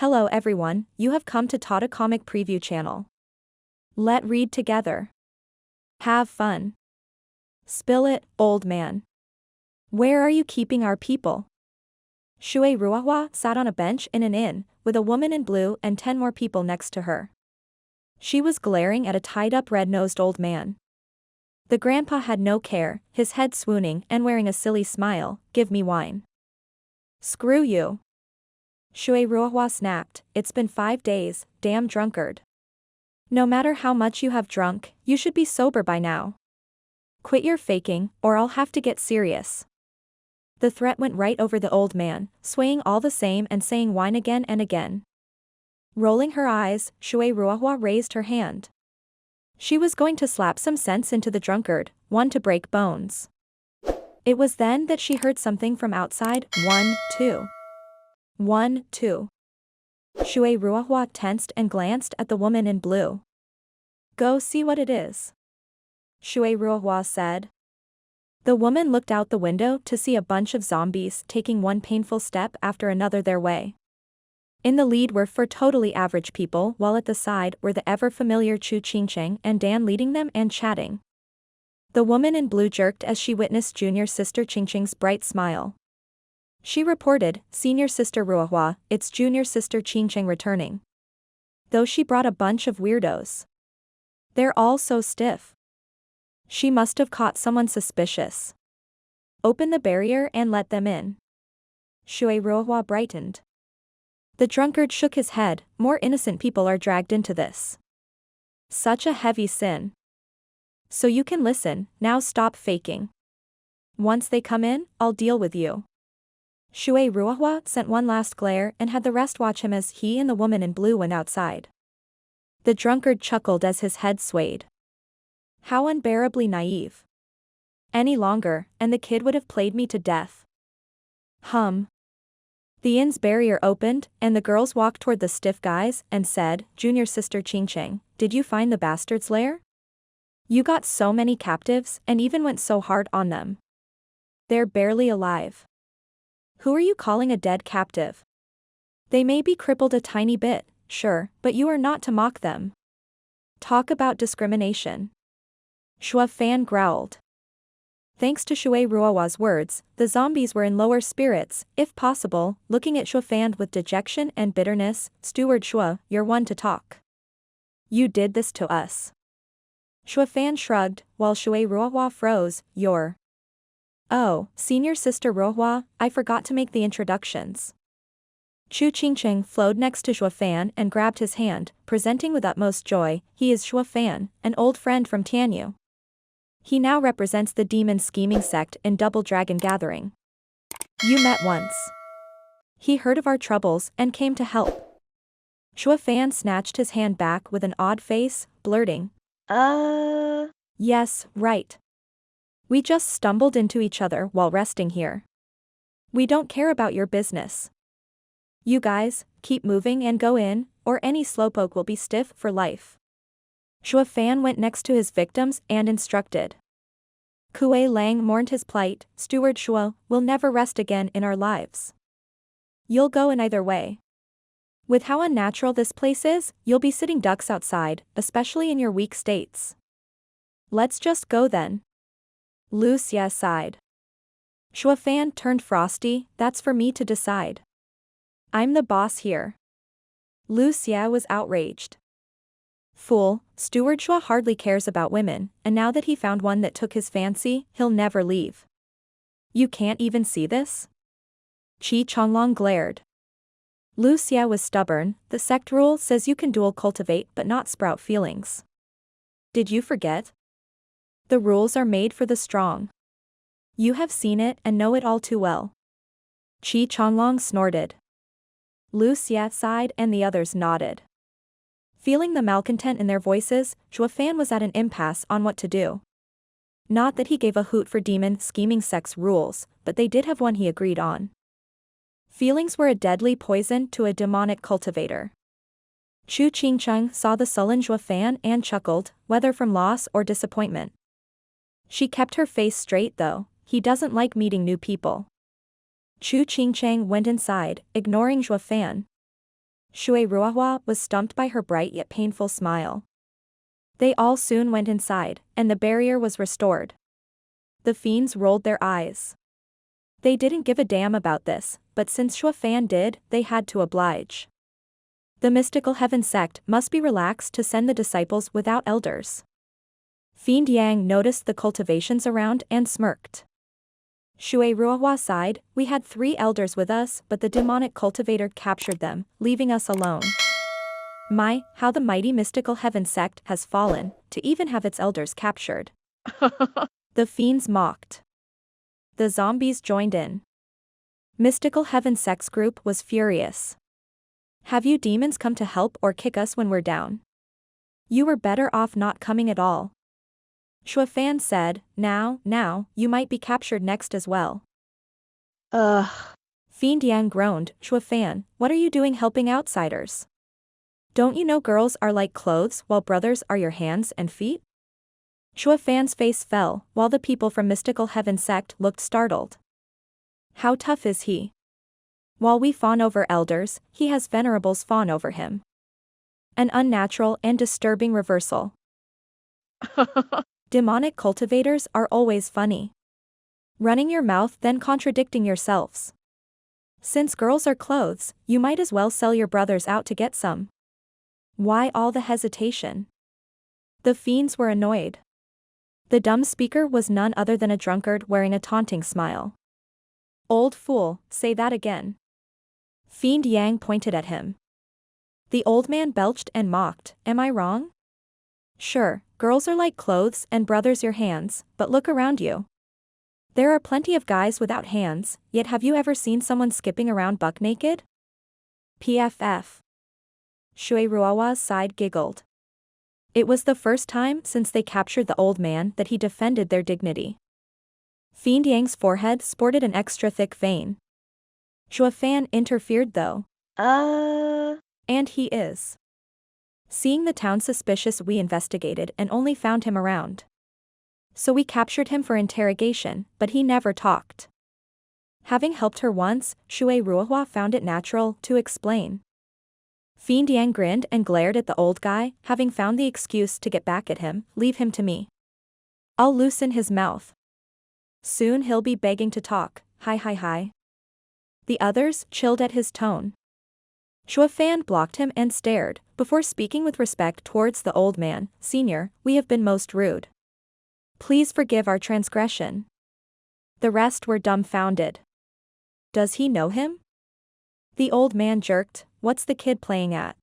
Hello everyone, you have come to Tata Comic Preview channel. Let read together. Have fun. Spill it, old man. Where are you keeping our people? Shui Ruahua sat on a bench in an inn, with a woman in blue and 10 more people next to her. She was glaring at a tied-up red-nosed old man. The grandpa had no care, his head swooning and wearing a silly smile. Give me wine. Screw you. Shui Ruahua snapped, it's been 5 days, damn drunkard. No matter how much you have drunk, you should be sober by now. Quit your faking, or I'll have to get serious. The threat went right over the old man, swaying all the same and saying wine again and again. Rolling her eyes, Shui Ruahua raised her hand. She was going to slap some sense into the drunkard, one to break bones. It was then that she heard something from outside. 1, 2. 1, 2. Shui Ruahua tensed and glanced at the woman in blue. Go see what it is. Shui Ruahua said. The woman looked out the window to see a bunch of zombies taking one painful step after another their way. In the lead were 4 totally average people, while at the side were the ever-familiar Chu Qingcheng and Dan leading them and chatting. The woman in blue jerked as she witnessed junior sister Qingcheng's bright smile. She reported, Senior sister Ruahua, it's junior sister Qingcheng returning. Though she brought a bunch of weirdos. They're all so stiff. She must have caught someone suspicious. Open the barrier and let them in. Shui Ruahua brightened. The drunkard shook his head, more innocent people are dragged into this. Such a heavy sin. So you can listen, now stop faking. Once they come in, I'll deal with you. Shui Ruahua sent one last glare and had the rest watch him as he and the woman in blue went outside. The drunkard chuckled as his head swayed. How unbearably naive. Any longer, and the kid would have played me to death. The inn's barrier opened, and the girls walked toward the stiff guys and said, Junior sister Qingcheng, did you find the bastard's lair? You got so many captives, and even went so hard on them. They're barely alive. Who are you calling a dead captive? They may be crippled a tiny bit, sure, but you are not to mock them. Talk about discrimination. Zhuo Fan growled. Thanks to Shui Ruahua's words, the zombies were in lower spirits, if possible, looking at Zhuo Fan with dejection and bitterness. Steward Zhuo, you're one to talk. You did this to us. Zhuo Fan shrugged, while Shui Ruahua froze. You're. Oh, Senior Sister Ruahua, I forgot to make the introductions. Chu Qingcheng flowed next to Zhuo Fan and grabbed his hand, presenting with utmost joy, he is Zhuo Fan, an old friend from Tianyu. He now represents the demon scheming sect in Double Dragon Gathering. You met once. He heard of our troubles and came to help. Zhuo Fan snatched his hand back with an odd face, blurting. Yes, right. We just stumbled into each other while resting here. We don't care about your business. You guys, keep moving and go in, or any slowpoke will be stiff for life. Zhuo Fan went next to his victims and instructed. Kuei Lang mourned his plight, Steward Zhuo, we'll never rest again in our lives. You'll go in either way. With how unnatural this place is, you'll be sitting ducks outside, especially in your weak states. Let's just go then. Lu Xie sighed. Zhuo Fan turned frosty, that's for me to decide. I'm the boss here. Lu Xie was outraged. Fool, Steward Zhuo hardly cares about women, and now that he found one that took his fancy, he'll never leave. You can't even see this? Qi Chonglong glared. Lu Xie was stubborn, the sect rule says you can dual cultivate but not sprout feelings. Did you forget? The rules are made for the strong. You have seen it and know it all too well. Qi Chonglong snorted. Lu Xie sighed and the others nodded. Feeling the malcontent in their voices, Zhuo Fan was at an impasse on what to do. Not that he gave a hoot for demon scheming sect's rules, but they did have one he agreed on. Feelings were a deadly poison to a demonic cultivator. Chu Qingcheng saw the sullen Zhuo Fan and chuckled, whether from loss or disappointment. She kept her face straight though, he doesn't like meeting new people. Chu Qingcheng went inside, ignoring Zhuo Fan. Shui Ruohua was stumped by her bright yet painful smile. They all soon went inside, and the barrier was restored. The fiends rolled their eyes. They didn't give a damn about this, but since Zhuo Fan did, they had to oblige. The mystical heaven sect must be relaxed to send the disciples without elders. Fiend Yang noticed the cultivations around and smirked. Shui Ruohua sighed, we had 3 elders with us but the demonic cultivator captured them, leaving us alone. My, how the mighty mystical heaven sect has fallen, to even have its elders captured. The fiends mocked. The zombies joined in. Mystical heaven sect's group was furious. Have you demons come to help or kick us when we're down? You were better off not coming at all. Zhuo Fan said, now, you might be captured next as well. Ugh. Fiend Yang groaned, Zhuo Fan, what are you doing helping outsiders? Don't you know girls are like clothes while brothers are your hands and feet? Zhuo Fan's face fell, while the people from Mystical Heaven sect looked startled. How tough is he? While we fawn over elders, he has venerables fawn over him. An unnatural and disturbing reversal. Demonic cultivators are always funny. Running your mouth then contradicting yourselves. Since girls are clothes, you might as well sell your brothers out to get some. Why all the hesitation? The fiends were annoyed. The dumb speaker was none other than a drunkard wearing a taunting smile. Old fool, say that again. Fiend Yang pointed at him. The old man belched and mocked, am I wrong? Sure, girls are like clothes and brothers your hands, but look around you. There are plenty of guys without hands, yet have you ever seen someone skipping around buck naked? PFF. Shui Ruohua's side giggled. It was the first time since they captured the old man that he defended their dignity. Fiend Yang's forehead sported an extra thick vein. Zhuo Fan interfered though. And he is. Seeing the town suspicious, we investigated and only found him around. So we captured him for interrogation, but he never talked. Having helped her once, Shui Ruohua found it natural to explain. Fiend Yang grinned and glared at the old guy, having found the excuse to get back at him, leave him to me. I'll loosen his mouth. Soon he'll be begging to talk, hi. The others chilled at his tone. Zhuo Fan blocked him and stared, before speaking with respect towards the old man, Senior, we have been most rude. Please forgive our transgression. The rest were dumbfounded. Does he know him? The old man jerked, what's the kid playing at?